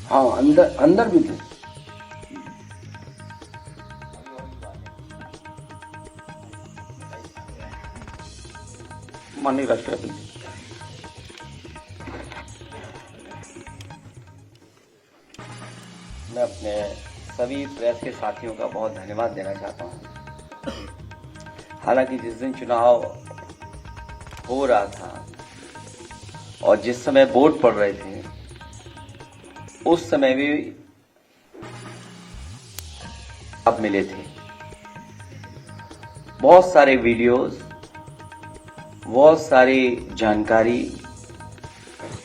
हाँ, अंदर अंदर भी थे। माननीय राष्ट्रपति, मैं अपने सभी प्रेस के साथियों का बहुत धन्यवाद देना चाहता हूं। हालांकि जिस दिन चुनाव हो रहा था और जिस समय वोट पड़ रहे थे, उस समय भी आप मिले थे। बहुत सारे वीडियोस, बहुत सारी जानकारी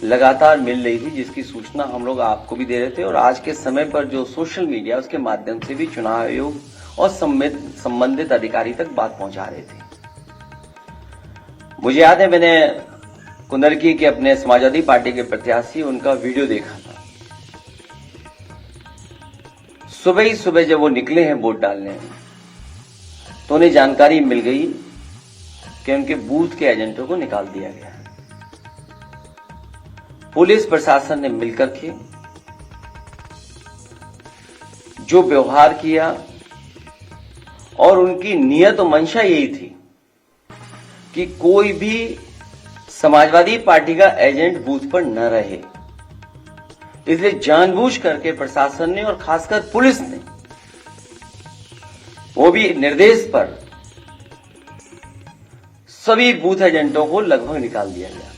लगातार मिल रही थी, जिसकी सूचना हम लोग आपको भी दे रहे थे और आज के समय पर जो सोशल मीडिया उसके माध्यम से भी चुनाव आयोग और संबंधित अधिकारी तक बात पहुंचा रहे थे। मुझे याद है, मैंने कुंदरकी के अपने समाजवादी पार्टी के प्रत्याशी उनका वीडियो देखा था। सुबह ही सुबह जब वो निकले हैं वोट डालने, तो उन्हें जानकारी मिल गई कि उनके बूथ के एजेंटों को निकाल दिया गया। पुलिस प्रशासन ने मिलकर के जो व्यवहार किया, और उनकी नियत और मंशा यही थी कि कोई भी समाजवादी पार्टी का एजेंट बूथ पर न रहे। इसलिए जानबूझ करके प्रशासन ने और खासकर पुलिस ने, वो भी निर्देश पर, सभी बूथ एजेंटों को लगभग निकाल दिया गया।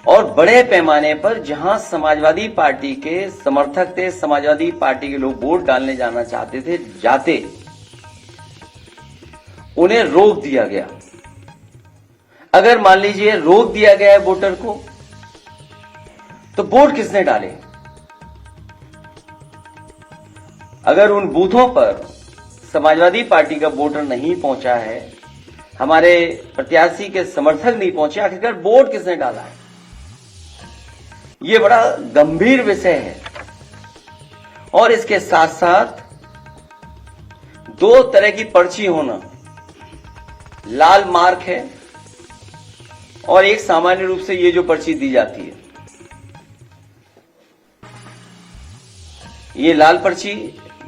और बड़े पैमाने पर जहां समाजवादी पार्टी के समर्थक थे, समाजवादी पार्टी के लोग वोट डालने जाना चाहते थे, जाते उन्हें रोक दिया गया। अगर मान लीजिए रोक दिया गया है वोटर को, तो वोट किसने डाले? अगर उन बूथों पर समाजवादी पार्टी का वोटर नहीं पहुंचा है, हमारे प्रत्याशी के समर्थक नहीं पहुंचे, आखिरकार वोट किसने डाला है? ये बड़ा गंभीर विषय है। और इसके साथ साथ दो तरह की पर्ची होना, लाल मार्क है और एक सामान्य रूप से ये जो पर्ची दी जाती है, ये लाल पर्ची,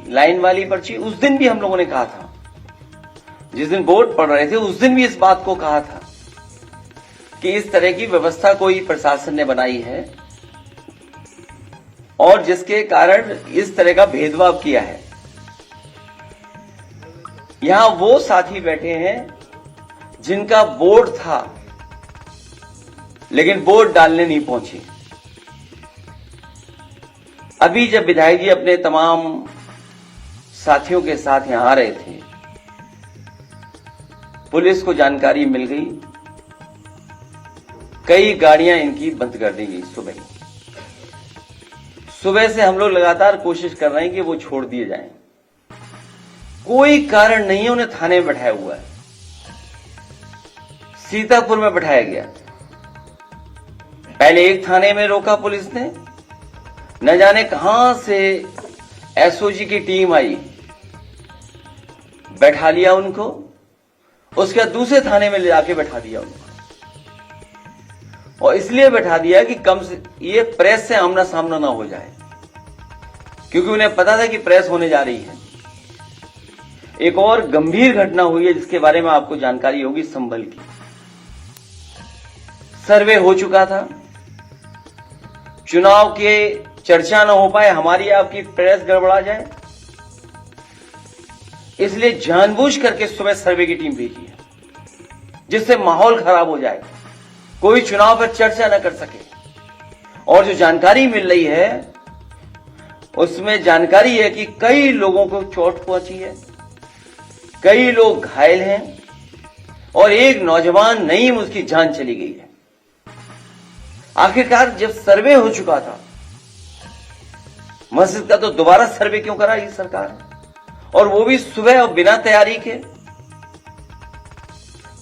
लाइन वाली पर्ची। उस दिन भी हम लोगों ने कहा था, जिस दिन वोट पड़ रहे थे, उस दिन भी इस बात को कहा था कि इस तरह की व्यवस्था कोई प्रशासन ने बनाई है और जिसके कारण इस तरह का भेदभाव किया है। यहां वो साथी बैठे हैं जिनका वोट था लेकिन वोट डालने नहीं पहुंचे। अभी जब विधायक जी अपने तमाम साथियों के साथ यहां आ रहे थे, पुलिस को जानकारी मिल गई, कई गाड़ियां इनकी बंद कर दी गई। सुबह से हम लोग लगातार कोशिश कर रहे हैं कि वो छोड़ दिए जाएं। कोई कारण नहीं है, उन्हें थाने में बैठाया हुआ है, सीतापुर में बैठाया गया। पहले एक थाने में रोका पुलिस ने, न जाने कहां से एसओजी की टीम आई, बैठा लिया उनको, उसके बाद दूसरे थाने में ले जाके बैठा दिया उनको। और इसलिए बैठा दिया कि कम से ये प्रेस से आमना सामना ना हो जाए, क्योंकि उन्हें पता था कि प्रेस होने जा रही है। एक और गंभीर घटना हुई है जिसके बारे में आपको जानकारी होगी, संभल की। सर्वे हो चुका था, चुनाव के चर्चा न हो पाए, हमारी आपकी प्रेस गड़बड़ा जाए, इसलिए जानबूझ करके सुबह सर्वे की टीम भेजी है, जिससे माहौल खराब हो जाए, कोई चुनाव पर चर्चा न कर सके। और जो जानकारी मिल रही है उसमें जानकारी है कि कई लोगों को चोट पहुंची है, कई लोग घायल हैं और एक नौजवान नईम, उसकी जान चली गई है। आखिरकार जब सर्वे हो चुका था मस्जिद का, तो दोबारा सर्वे क्यों करा ये सरकार? और वो भी सुबह और बिना तैयारी के।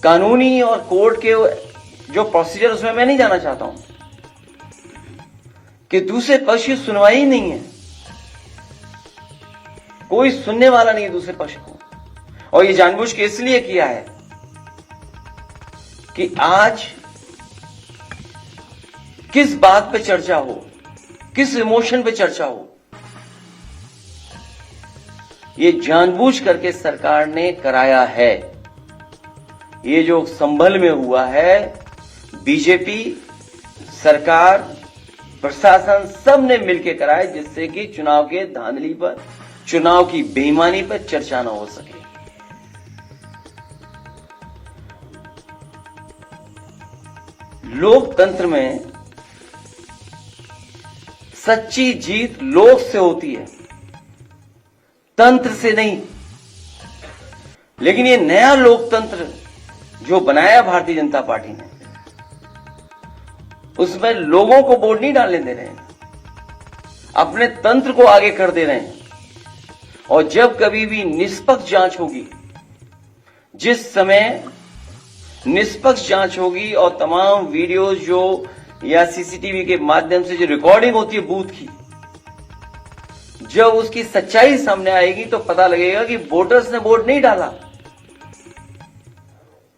कानूनी और कोर्ट के जो प्रोसीजर, उसमें मैं नहीं जाना चाहता हूं कि दूसरे पक्ष की सुनवाई ही नहीं है, कोई सुनने वाला नहीं है दूसरे पक्ष को। और ये जानबूझ के इसलिए किया है कि आज किस बात पे चर्चा हो, किस इमोशन पे चर्चा हो। ये जानबूझ करके सरकार ने कराया है। ये जो संभल में हुआ है, बीजेपी सरकार, प्रशासन सब ने मिलकर कराया, जिससे कि चुनाव के धांधली पर, चुनाव की बेईमानी पर चर्चा न हो सके। लोकतंत्र में सच्ची जीत लोक से होती है, तंत्र से नहीं। लेकिन ये नया लोकतंत्र जो बनाया भारतीय जनता पार्टी ने, उसमें लोगों को वोट नहीं डालने दे रहे हैं, अपने तंत्र को आगे कर दे रहे हैं। और जब कभी भी निष्पक्ष जांच होगी, जिस समय निष्पक्ष जांच होगी और तमाम वीडियोस जो या सीसीटीवी के माध्यम से जो रिकॉर्डिंग होती है बूथ की, जब उसकी सच्चाई सामने आएगी तो पता लगेगा कि वोटर्स ने वोट नहीं डाला।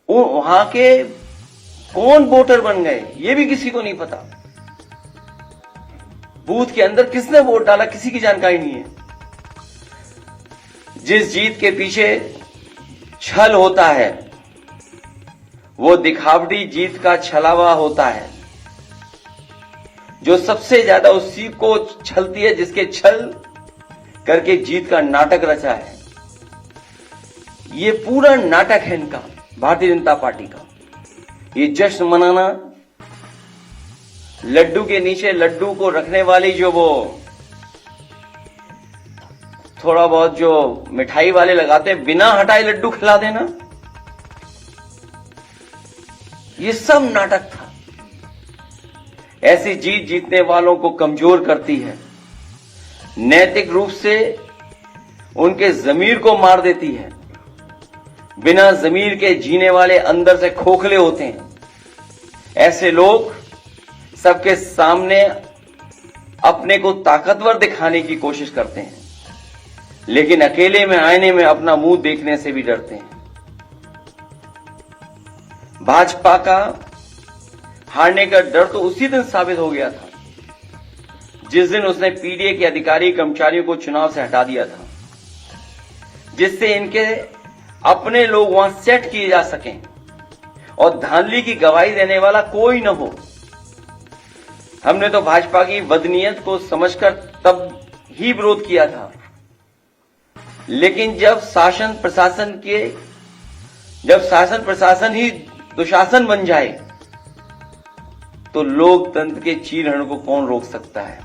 वहां के कौन वोटर बन गए ये भी किसी को नहीं पता। बूथ के अंदर किसने वोट डाला किसी की जानकारी नहीं है। जिस जीत के पीछे छल होता है वो दिखावटी जीत का छलावा होता है। जो सबसे ज्यादा उसी को छलती है जिसके छल करके जीत का नाटक रचा है। ये पूरा नाटक है इनका, भारतीय जनता पार्टी का। ये जश्न मनाना, लड्डू के नीचे लड्डू को रखने वाली जो वो थोड़ा बहुत जो मिठाई वाले लगाते हैं, बिना हटाए लड्डू खिला देना, ये सब नाटक था। ऐसी जीत जीतने वालों को कमजोर करती है, नैतिक रूप से उनके जमीर को मार देती है। बिना जमीर के जीने वाले अंदर से खोखले होते हैं। ऐसे लोग सबके सामने अपने को ताकतवर दिखाने की कोशिश करते हैं, लेकिन अकेले में आईने में अपना मुंह देखने से भी डरते हैं। भाजपा का हारने का डर तो उसी दिन साबित हो गया था जिस दिन उसने पीडीए के अधिकारी कर्मचारियों को चुनाव से हटा दिया था, जिससे इनके अपने लोग वहां सेट किए जा सकें और धांधली की गवाही देने वाला कोई न हो। हमने तो भाजपा की बदनीयत को समझकर तब ही विरोध किया था, लेकिन जब शासन प्रशासन ही दुशासन बन जाए तो लोकतंत्र के चीरहरण को कौन रोक सकता है।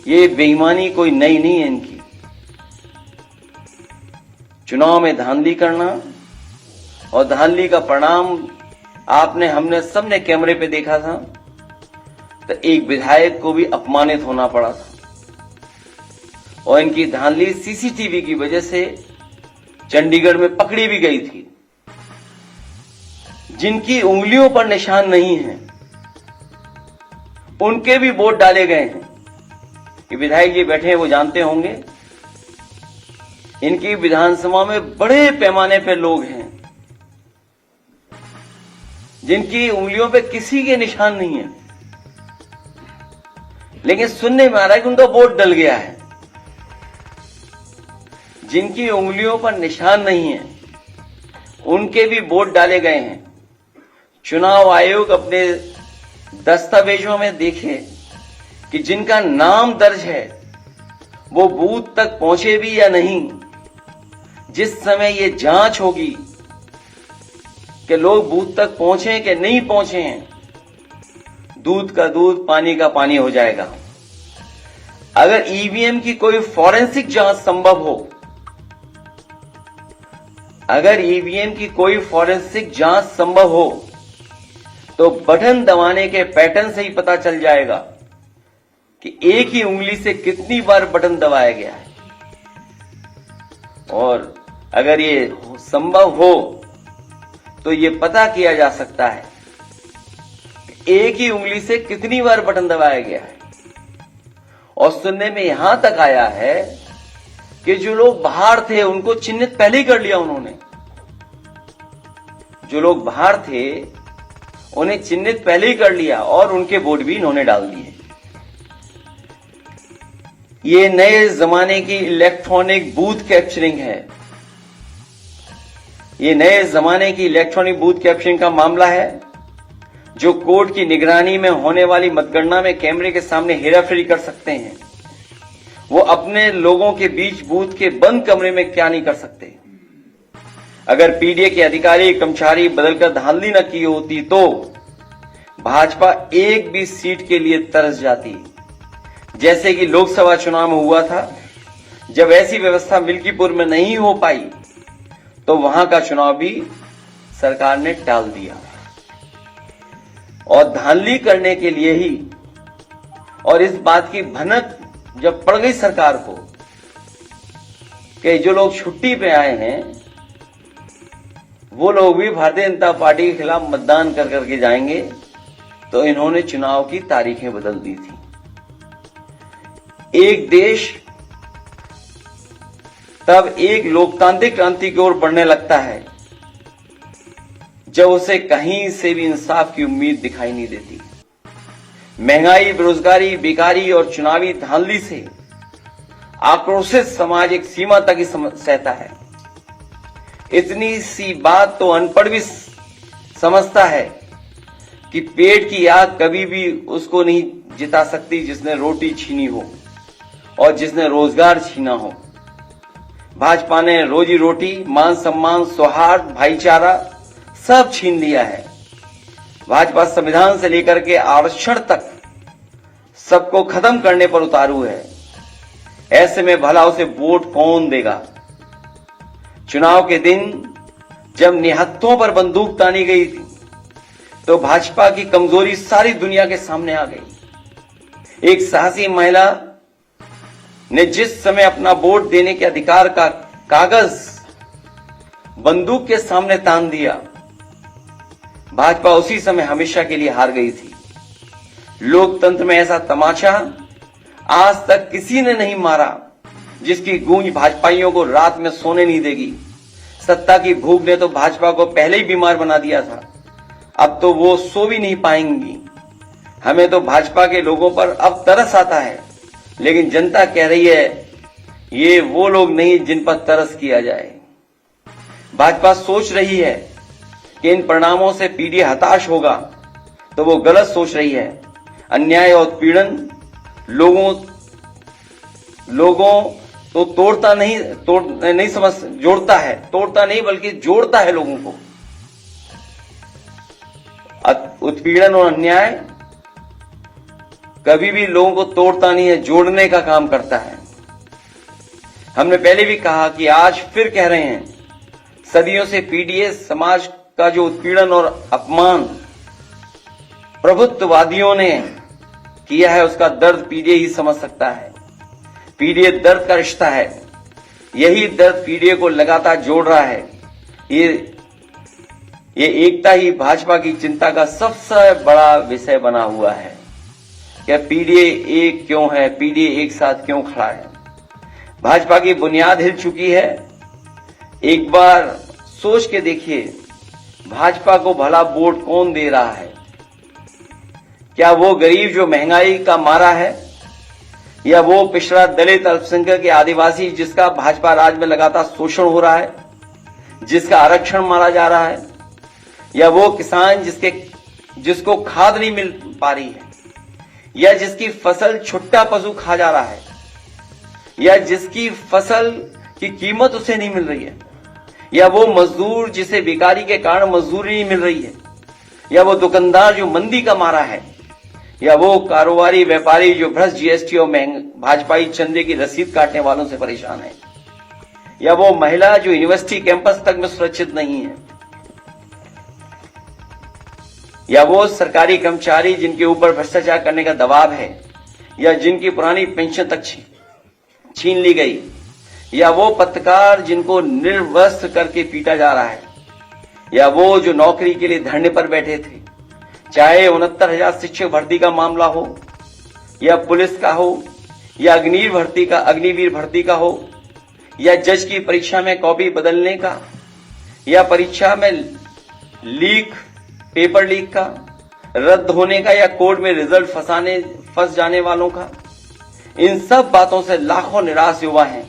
ये बेईमानी कोई नई नहीं है इनकी। चुनाव में धांधली करना और धांधली का परिणाम हमने सबने कैमरे पे देखा था। तो एक विधायक को भी अपमानित होना पड़ा था और इनकी धांधली सीसीटीवी की वजह से चंडीगढ़ में पकड़ी भी गई थी। जिनकी उंगलियों पर निशान नहीं है उनके भी वोट डाले गए हैं। ये विधायक जी बैठे हैं, वो जानते होंगे। इनकी विधानसभा में बड़े पैमाने पर लोग हैं जिनकी उंगलियों पे किसी के निशान नहीं है, लेकिन सुनने में आ रहा है कि उनका वोट डल गया है। जिनकी उंगलियों पर निशान नहीं है उनके भी वोट डाले गए हैं। चुनाव आयोग अपने दस्तावेजों में देखे कि जिनका नाम दर्ज है वो बूथ तक पहुंचे भी या नहीं। जिस समय ये जांच होगी कि लोग बूथ तक पहुंचे कि नहीं पहुंचे हैं, दूध का दूध पानी का पानी हो जाएगा। अगर ईवीएम की कोई फॉरेंसिक जांच संभव हो, अगर ईवीएम की कोई फॉरेंसिक जांच संभव हो तो बटन दबाने के पैटर्न से ही पता चल जाएगा कि एक ही उंगली से कितनी बार बटन दबाया गया है। और अगर ये संभव हो तो ये पता किया जा सकता है कि एक ही उंगली से कितनी बार बटन दबाया गया है। और सुनने में यहां तक आया है कि जो लोग बाहर थे उनको चिन्हित पहले ही कर लिया उन्होंने। जो लोग बाहर थे उन्हें चिन्हित पहले ही कर लिया और उनके वोट भी इन्होंने डाल दिए। ये नए जमाने की इलेक्ट्रॉनिक बूथ कैप्चरिंग है। ये नए जमाने की इलेक्ट्रॉनिक बूथ कैप्चरिंग का मामला है, जो कोर्ट की निगरानी में होने वाली मतगणना में कैमरे के सामने हेराफेरी कर सकते हैं। वो अपने लोगों के बीच बूथ के बंद कमरे में क्या नहीं कर सकते। अगर पीडीए के अधिकारी कर्मचारी बदलकर धांधली न की होती तो भाजपा एक भी सीट के लिए तरस जाती, जैसे कि लोकसभा चुनाव में हुआ था। जब ऐसी व्यवस्था मिल्कीपुर में नहीं हो पाई तो वहां का चुनाव भी सरकार ने टाल दिया, और धांधली करने के लिए ही। और इस बात की भनक जब पड़ गई सरकार को कि जो लोग छुट्टी पे आए हैं वो लोग भी भारतीय जनता पार्टी के खिलाफ मतदान कर करके जाएंगे, तो इन्होंने चुनाव की तारीखें बदल दी थी। एक देश तब एक लोकतांत्रिक क्रांति की ओर बढ़ने लगता है जब उसे कहीं से भी इंसाफ की उम्मीद दिखाई नहीं देती। महंगाई, बेरोजगारी, बेकारी और चुनावी धांधली से आक्रोशित समाज एक सीमा तक ही सहता है। इतनी सी बात तो अनपढ़ भी समझता है कि पेट की आग कभी भी उसको नहीं जिता सकती जिसने रोटी छीनी हो और जिसने रोजगार छीना हो। भाजपा ने रोजी रोटी, मान सम्मान, सौहार्द, भाईचारा सब छीन लिया है। भाजपा संविधान से लेकर के आरक्षण तक सबको खत्म करने पर उतारू है। ऐसे में भला उसे वोट कौन देगा? चुनाव के दिन जब निहत्थों पर बंदूक तानी गई थी तो भाजपा की कमजोरी सारी दुनिया के सामने आ गई। एक साहसी महिला ने जिस समय अपना वोट देने के अधिकार का कागज बंदूक के सामने तान दिया, भाजपा उसी समय हमेशा के लिए हार गई थी। लोकतंत्र में ऐसा तमाचा आज तक किसी ने नहीं मारा जिसकी गूंज भाजपाइयों को रात में सोने नहीं देगी। सत्ता की भूख ने तो भाजपा को पहले ही बीमार बना दिया था, अब तो वो सो भी नहीं पाएंगी। हमें तो भाजपा के लोगों पर अब तरस आता है, लेकिन जनता कह रही है ये वो लोग नहीं जिन पर तरस किया जाए। भाजपा सोच रही है कि इन परिणामों से पीडीए हताश होगा, तो वो गलत सोच रही है। अन्याय और उत्पीड़न लोगों तो तोड़ता नहीं बल्कि जोड़ता है लोगों को। उत्पीड़न और अन्याय कभी भी लोगों को तोड़ता नहीं है, जोड़ने का काम करता है। हमने पहले भी कहा कि आज फिर कह रहे हैं, सदियों से पीडीए समाज का जो उत्पीड़न और अपमान प्रभुत्ववादियों ने किया है, उसका दर्द पीडीए ही समझ सकता है। पीडीए दर्द का रिश्ता है, यही दर्द पीडीए को लगातार जोड़ रहा है। ये एकता ही भाजपा की चिंता का सबसे बड़ा विषय बना हुआ है। क्या पीडीए एक क्यों है? पीडीए एक साथ क्यों खड़ा है? भाजपा की बुनियाद हिल चुकी है। एक बार सोच के देखिए, भाजपा को भला वोट कौन दे रहा है? क्या वो गरीब जो महंगाई का मारा है, या वो पिछड़ा दलित, अल्पसंख्यक या आदिवासी जिसका भाजपा राज में लगातार शोषण हो रहा है, जिसका आरक्षण मारा जा रहा है, या वो किसान जिसको खाद नहीं मिल पा रही है, या जिसकी फसल छुट्टा पशु खा जा रहा है, या जिसकी फसल की कीमत उसे नहीं मिल रही है, या वो मजदूर जिसे बेकारी के कारण मजदूरी नहीं मिल रही है, या वो दुकानदार जो मंदी का मारा है, या वो कारोबारी व्यापारी जो भ्रष्ट जीएसटी और भाजपाई चंदे की रसीद काटने वालों से परेशान है, या वो महिला जो यूनिवर्सिटी कैंपस तक में सुरक्षित नहीं है, या वो सरकारी कर्मचारी जिनके ऊपर भ्रष्टाचार करने का दबाव है, या जिनकी पुरानी पेंशन तक छीन ली गई, या वो पत्रकार जिनको निर्वस्त्र करके पीटा जा रहा है, या वो जो नौकरी के लिए धरने पर बैठे थे, चाहे 69,000 शिक्षक भर्ती का मामला हो, या पुलिस का हो, या अग्निवीर भर्ती का हो, या जज की परीक्षा में कॉपी बदलने का, या परीक्षा में पेपर लीक का, रद्द होने का, या कोर्ट में रिजल्ट फंस जाने वालों का। इन सब बातों से लाखों निराश युवा हैं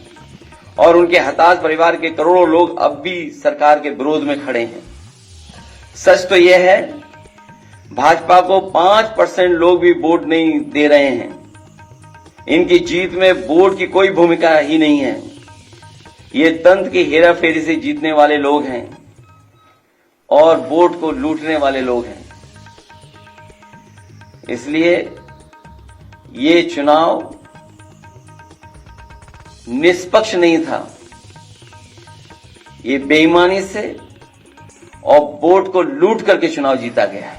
और उनके हताश परिवार के करोड़ों लोग अब भी सरकार के विरोध में खड़े हैं। सच तो यह है, भाजपा को 5% लोग भी वोट नहीं दे रहे हैं। इनकी जीत में वोट की कोई भूमिका ही नहीं है। ये तंत्र की हेराफेरी से जीतने वाले लोग हैं और वोट को लूटने वाले लोग हैं। इसलिए ये चुनाव निष्पक्ष नहीं था। ये बेईमानी से और वोट को लूट करके चुनाव जीता गया है।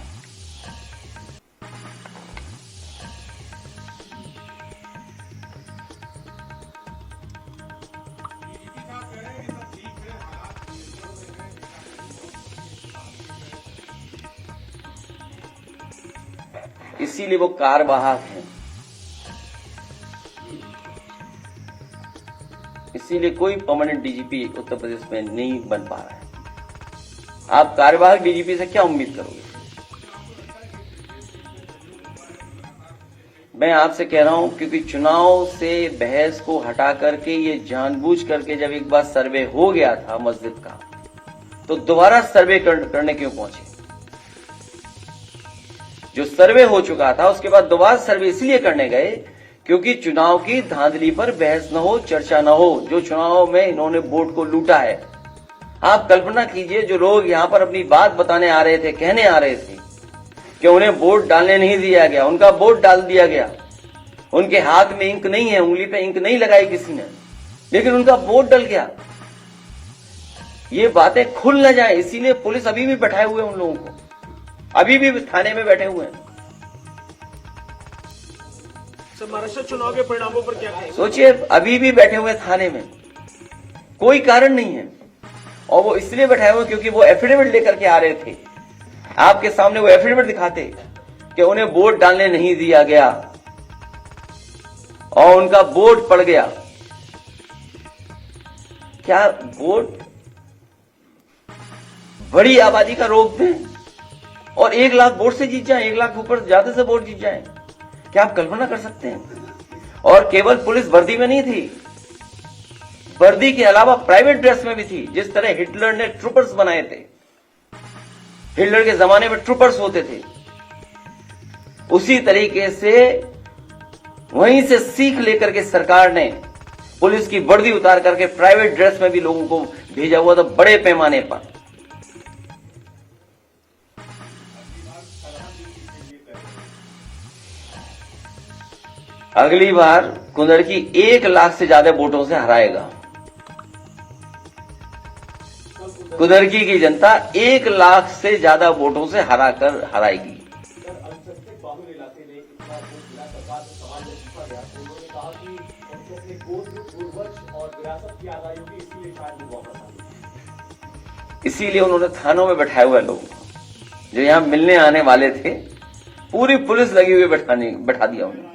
इसीलिए वो कार्यवाहक हैं, इसीलिए कोई परमानेंट डीजीपी उत्तर प्रदेश में नहीं बन पा रहा है। आप कार्यवाहक डीजीपी से क्या उम्मीद करोगे? मैं आपसे कह रहा हूं क्योंकि चुनाव से बहस को हटा करके ये जानबूझ करके जब एक बार सर्वे हो गया था मस्जिद का, तो दोबारा सर्वे करने क्यों पहुंचे? जो सर्वे हो चुका था उसके बाद दोबारा सर्वे इसलिए करने गए क्योंकि चुनाव की धांधली पर बहस न हो, चर्चा न हो। जो चुनाव में इन्होंने वोट को लूटा है, आप कल्पना कीजिए, जो लोग यहां पर अपनी बात बताने आ रहे थे, कहने आ रहे थे कि उन्हें वोट डालने नहीं दिया गया, उनका वोट डाल दिया गया, उनके हाथ में इंक नहीं है, उंगली पे इंक नहीं लगाई किसी ने, लेकिन उनका वोट डल गया। ये बातें खुल न जाए, इसीलिए पुलिस अभी भी बैठाए हुए उन लोगों को, अभी भी थाने में बैठे हुए हैं। महाराष्ट्र चुनाव के परिणामों पर क्या कहेंगे? सोचिए, अभी भी बैठे हुए थाने में, कोई कारण नहीं है, और वो इसलिए बैठाए हुए क्योंकि वो एफिडेविट लेकर के आ रहे थे। आपके सामने वो एफिडेविट दिखाते कि उन्हें वोट डालने नहीं दिया गया और उनका वोट पड़ गया। क्या वोट बड़ी आबादी का रोक दें और 1 लाख वोट से जीत जाए, 1 लाख ऊपर ज्यादा से वोट जीत जाए? क्या आप कल्पना कर सकते हैं? और केवल पुलिस वर्दी में नहीं थी, वर्दी के अलावा प्राइवेट ड्रेस में भी थी। जिस तरह हिटलर ने ट्रूपर्स बनाए थे, हिटलर के जमाने में ट्रूपर्स होते थे, उसी तरीके से वहीं से सीख लेकर के सरकार ने पुलिस की वर्दी उतार करके प्राइवेट ड्रेस में भी लोगों को भेजा हुआ था, बड़े पैमाने पर। अगली बार कुंदड़की 1 लाख से ज्यादा वोटों से हराएगा। कुंदड़की की जनता 1 लाख से ज्यादा वोटों से हराएगी। इसीलिए उन्होंने थानों में बैठाए हुए लोग जो यहां मिलने आने वाले थे, पूरी पुलिस लगी हुई बैठा दिया उन्हें।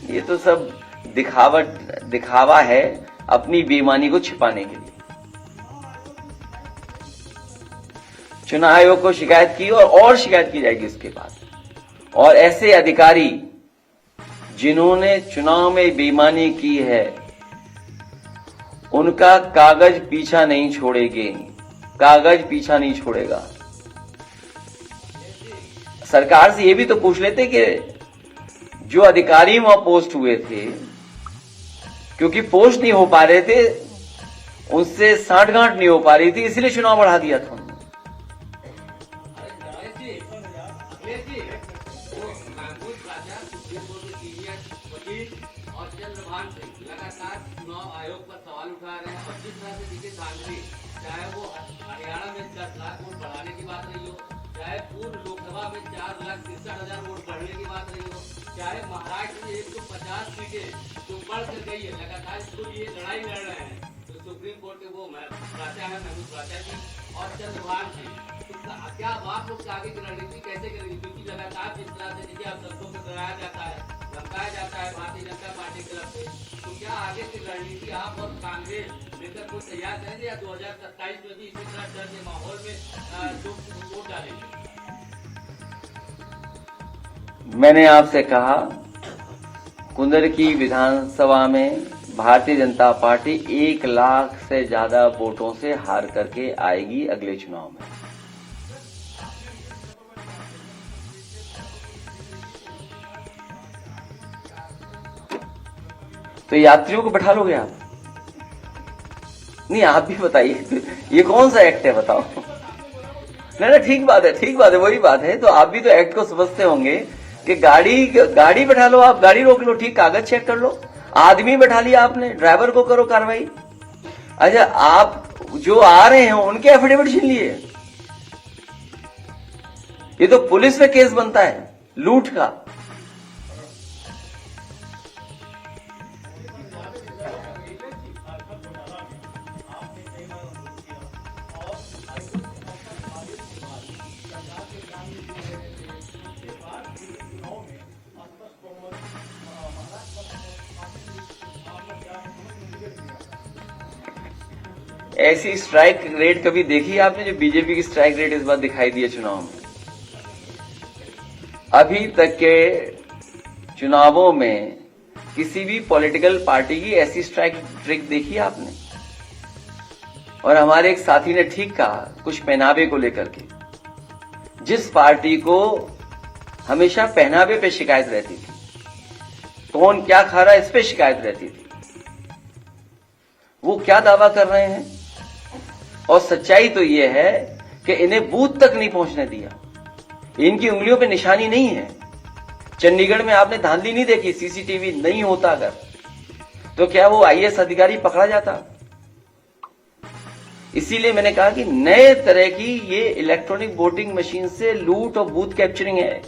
ये तो सब दिखावा है अपनी बेईमानी को छिपाने के लिए। चुनाव आयोग को शिकायत की और शिकायत की जाएगी इसके बाद। और ऐसे अधिकारी जिन्होंने चुनाव में बेईमानी की है, उनका कागज पीछा नहीं छोड़ेंगे, कागज पीछा नहीं छोड़ेगा। सरकार से ये भी तो पूछ लेते कि जो अधिकारी वहां पोस्ट हुए थे, क्योंकि पोस्ट नहीं हो पा रहे थे, उनसे साठगांठ नहीं हो पा रही थी, इसलिए चुनाव बढ़ा दिया था उन्होंने। लगातार चुनाव आयोग पर सवाल उठा रहे हैं और जिस तरह से दिखे धांधली, चाहे वो हरियाणा में 10 लाख वोट बढ़ाने की बात रही हो, चाहे पूर्व लोकसभा में 4,63,000 वोट बढ़ने की बात रही हो, चाहे महाराष्ट्र में 150 सीटें जो बढ़ कर गई है, लगातार इसको ये लड़ाई लड़ रहे हैं। तो सुप्रीम कोर्ट के वो प्राचा है महमूद प्राचा जी और चंद्रभान जी, क्या आप लोग आगे की रणनीति कैसे करेंगे? क्योंकि लगातार जिस तरह से देखिए आप सबको डराया जाता है, धमकाया जाता है भारतीय जनता पार्टी की तरफ से, तो क्या आगे की रणनीति आप और कांग्रेस मिलकर कोई तैयार करेंगे या 2027 में भी इसी तरह डर के माहौल में जो वोट डालेंगे? मैंने आपसे कहा कुंदरकी विधानसभा में भारतीय जनता पार्टी 1 लाख से ज्यादा वोटों से हार करके आएगी अगले चुनाव में। तो यात्रियों को बैठा लोगे आप? नहीं, आप भी बताइए, ये कौन सा एक्ट है बताओ? नहीं, ठीक बात है, वही बात है। तो आप भी तो एक्ट को समझते होंगे कि गाड़ी बैठा लो, आप गाड़ी रोक लो, ठीक, कागज चेक कर लो। आदमी बैठा लिया आपने, ड्राइवर को करो कार्रवाई। अच्छा, आप जो आ रहे हैं उनके एफिडेविट छीन लिए। ये तो पुलिस पे केस बनता है लूट का। ऐसी स्ट्राइक रेट कभी देखी आपने जो बीजेपी की स्ट्राइक रेट इस बार दिखाई दी है चुनाव में? अभी तक के चुनावों में किसी भी पॉलिटिकल पार्टी की ऐसी स्ट्राइक रेट देखी आपने? और हमारे एक साथी ने ठीक कहा कुछ पहनावे को लेकर के, जिस पार्टी को हमेशा पहनावे पे शिकायत रहती थी, कौन क्या खा रहा है इस पे शिकायत रहती थी, वो क्या दावा कर रहे हैं? और सच्चाई तो यह है कि इन्हें बूथ तक नहीं पहुंचने दिया। इनकी उंगलियों पे निशानी नहीं है। चंडीगढ़ में आपने धांधली नहीं देखी? सीसीटीवी नहीं होता अगर, तो क्या वो आईएएस अधिकारी पकड़ा जाता? इसीलिए मैंने कहा कि नए तरह की ये इलेक्ट्रॉनिक वोटिंग मशीन से लूट और बूथ कैप्चरिंग है।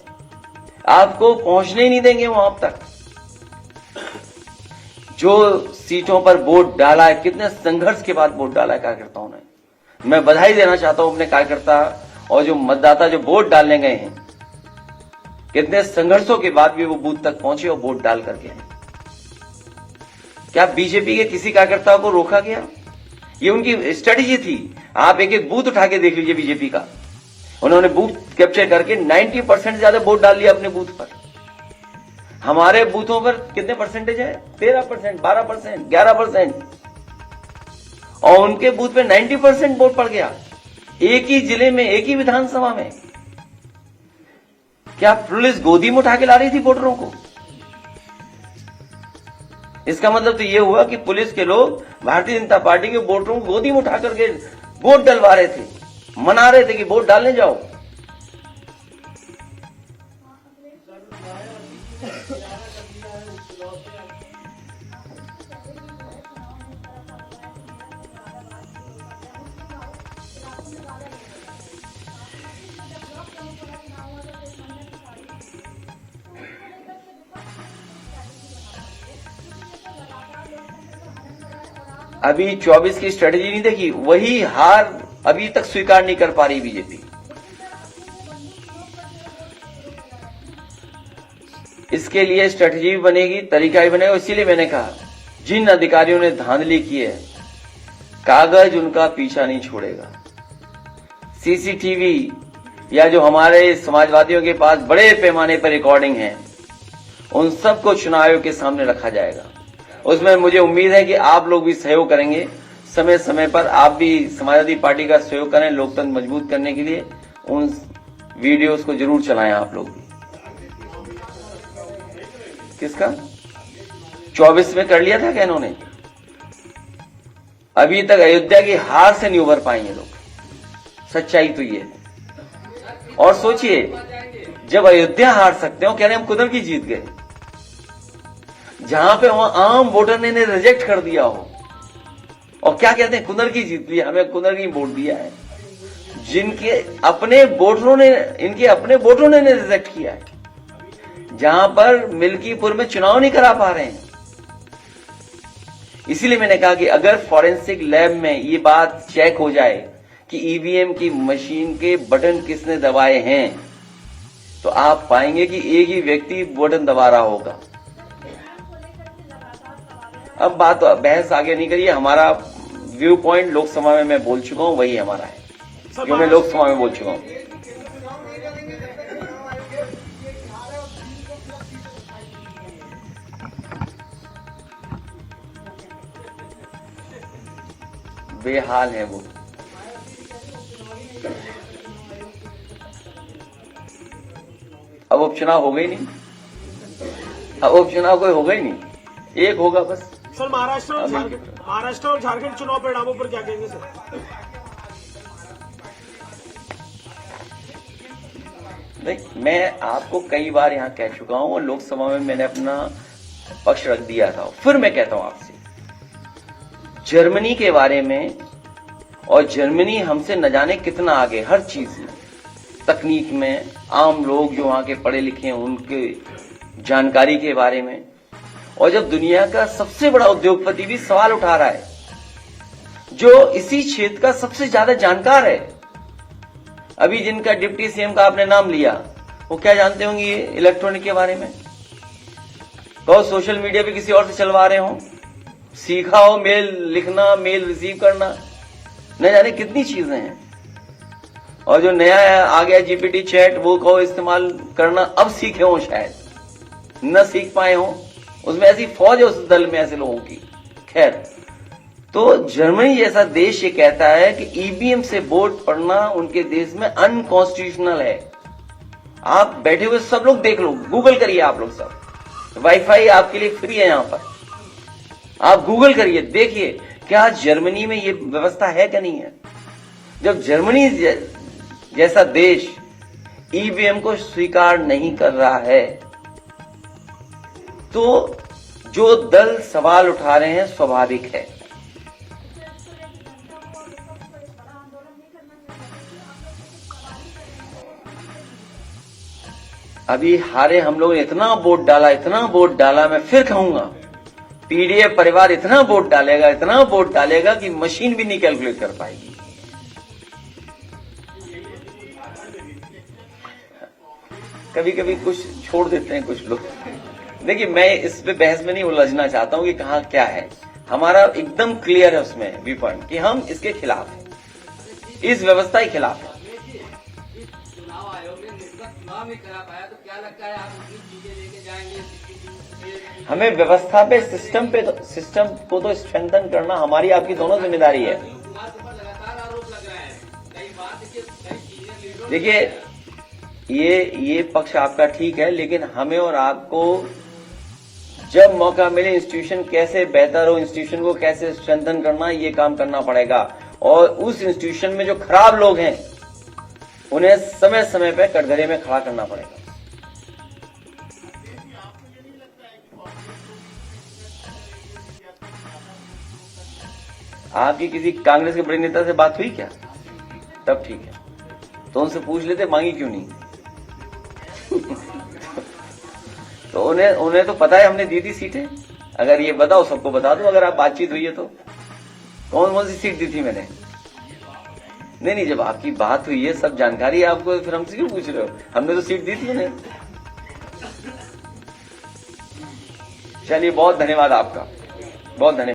आपको पहुंचने ही नहीं देंगे वहां तक। जो सीटों पर वोट डाला है, कितने संघर्ष के बाद वोट डाला है कार्यकर्ताओं ने। मैं बधाई देना चाहता हूं अपने कार्यकर्ता और जो मतदाता जो वोट डालने गए हैं, कितने संघर्षों के बाद भी वो बूथ तक पहुंचे और वोट डाल करके आए। क्या बीजेपी के किसी कार्यकर्ता को रोका गया? ये उनकी स्ट्रेटेजी थी। आप एक एक बूथ उठा के देख लीजिए बीजेपी का। उन्होंने बूथ कैप्चर करके 90% ज्यादा वोट डाल दिया अपने बूथ पर। हमारे बूथों पर कितने परसेंटेज है? 13%, 12%, 11%, और उनके बूथ पे 90% वोट पड़ गया। एक ही जिले में, एक ही विधानसभा में। क्या पुलिस गोदी में उठा के ला रही थी वोटरों को? इसका मतलब तो यह हुआ कि पुलिस के लोग भारतीय जनता पार्टी के वोटरों को गोदी में उठा करके वोट डलवा रहे थे, मना रहे थे कि वोट डालने जाओ। अभी 24 की स्ट्रेटेजी नहीं देखी, वही हार अभी तक स्वीकार नहीं कर पा रही बीजेपी। इसके लिए स्ट्रेटेजी भी बनेगी, तरीका भी बनेगा। इसीलिए मैंने कहा जिन अधिकारियों ने धांधली की है, कागज उनका पीछा नहीं छोड़ेगा। सीसीटीवी या जो हमारे समाजवादियों के पास बड़े पैमाने पर रिकॉर्डिंग है, उन सबको चुनाव आयोग के सामने रखा जाएगा। उसमें मुझे उम्मीद है कि आप लोग भी सहयोग करेंगे। समय समय पर आप भी समाजवादी पार्टी का सहयोग करें लोकतंत्र मजबूत करने के लिए। उन वीडियोस को जरूर चलाएं आप लोग भी। किसका 24 में कर लिया था क्या इन्होंने? अभी तक अयोध्या की हार से नहीं उभर पाएंगे लोग। सच्चाई तो ये है। और सोचिए, जब अयोध्या हार सकते हो, कह रहे हम कुदर की जीत गए, जहां पे वहां आम वोटर ने रिजेक्ट कर दिया हो, और क्या कहते हैं कुंदर की जीत लिया, हमें कुंदर की वोट दिया है। जिनके अपने वोटरों ने, इनके अपने वोटरों ने रिजेक्ट किया है, जहां पर मिल्कीपुर में चुनाव नहीं करा पा रहे हैं। इसीलिए मैंने कहा कि अगर फॉरेंसिक लैब में ये बात चेक हो जाए कि ईवीएम की मशीन के बटन किसने दबाए हैं, तो आप पाएंगे कि एक ही व्यक्ति बटन दबा रहा होगा। अब बात बहस आगे नहीं करिए। हमारा व्यू पॉइंट लोकसभा में मैं बोल चुका हूं, वही हमारा है जो मैं लोकसभा में बोल चुका हूं। बेहाल है वो। अब उपचुनाव हो गई नहीं, अब उपचुनाव कोई होगा ही नहीं, एक होगा बस। सर महाराष्ट्र और झारखंड चुनाव परिणामों पर क्या कहेंगे सर? नहीं, मैं आपको कई बार यहां कह चुका हूं और लोकसभा में मैंने अपना पक्ष रख दिया था, फिर मैं कहता हूं आपसे जर्मनी के बारे में, और जर्मनी हमसे न जाने कितना आगे हर चीज में, तकनीक में, आम लोग जो वहां के पढ़े लिखे हैं उनके जानकारी के बारे में। और जब दुनिया का सबसे बड़ा उद्योगपति भी सवाल उठा रहा है, जो इसी क्षेत्र का सबसे ज्यादा जानकार है, अभी जिनका डिप्टी सीएम का आपने नाम लिया, वो क्या जानते होंगे ये इलेक्ट्रॉनिक के बारे में? कहो सोशल मीडिया पे किसी और से चलवा रहे हो, सीखा हो मेल लिखना, मेल रिसीव करना, न जाने कितनी चीजें हैं। और जो नया आ गया जीपीटी चैट, वो कहो इस्तेमाल करना, अब सीखे हो, शायद न सीख पाए हो, उसमें ऐसी फौज है उस दल में ऐसे लोगों की। खैर, तो जर्मनी जैसा देश ये कहता है कि ईवीएम से वोट पड़ना उनके देश में अनकॉन्स्टिट्यूशनल है। आप बैठे हुए सब लोग देख लो, गूगल करिए, आप लोग सब, वाईफाई आपके लिए फ्री है यहां पर, आप गूगल करिए, देखिए क्या जर्मनी में ये व्यवस्था है क्या नहीं है। जब जर्मनी जैसा देश ईवीएम को स्वीकार नहीं कर रहा है, तो जो दल सवाल उठा रहे हैं स्वाभाविक है। अभी हारे हम लोगों ने इतना वोट डाला, मैं फिर कहूंगा पीडीएफ परिवार इतना वोट डालेगा कि मशीन भी नहीं कैलकुलेट कर पाएगी। कभी कभी कुछ छोड़ देते हैं कुछ लोग। देखिए, मैं इस पे बहस में नहीं उलझना चाहता हूं कि कहां क्या है, हमारा एकदम क्लियर है उसमें व्यू पॉइंट कि हम इसके खिलाफ हैं, इस व्यवस्था के खिलाफ है। चुनाव आयोग ने निष्पक्ष चुनाव नहीं करा पाया, तो क्या लगता है आप उनकी चीजें लेके जाएंगे? हमें व्यवस्था पे, सिस्टम को तो स्ट्रेंथन करना हमारी आपकी दोनों जिम्मेदारी है। कुमार के ऊपर लगातार आरोप लग रहा है, कई बात के कई सीनियर लीडरों। देखिए, ये पक्ष आपका ठीक है, लेकिन हमें और आपको जब मौका मिले इंस्टीट्यूशन कैसे बेहतर हो, इंस्टीट्यूशन को कैसे स्ट्रेंथन करना, ये काम करना पड़ेगा। और उस इंस्टीट्यूशन में जो खराब लोग हैं उन्हें समय समय पे कटघरे में खड़ा करना पड़ेगा। आपकी किसी कांग्रेस के बड़े नेता से बात हुई क्या? तब ठीक है, तो उनसे पूछ लेते मांगी क्यों नहीं। तो उन्हें तो पता है हमने दी थी सीटें। अगर ये बताओ, सबको बता दो, अगर आप बातचीत हुई है तो कौन कौन सी सीट दी थी मैंने। नहीं, जब आपकी बात हुई है, सब जानकारी है आपको, फिर हमसे क्यों पूछ रहे हो? हमने तो सीट दी थी उन्हें। चलिए, बहुत धन्यवाद आपका, बहुत धन्यवाद।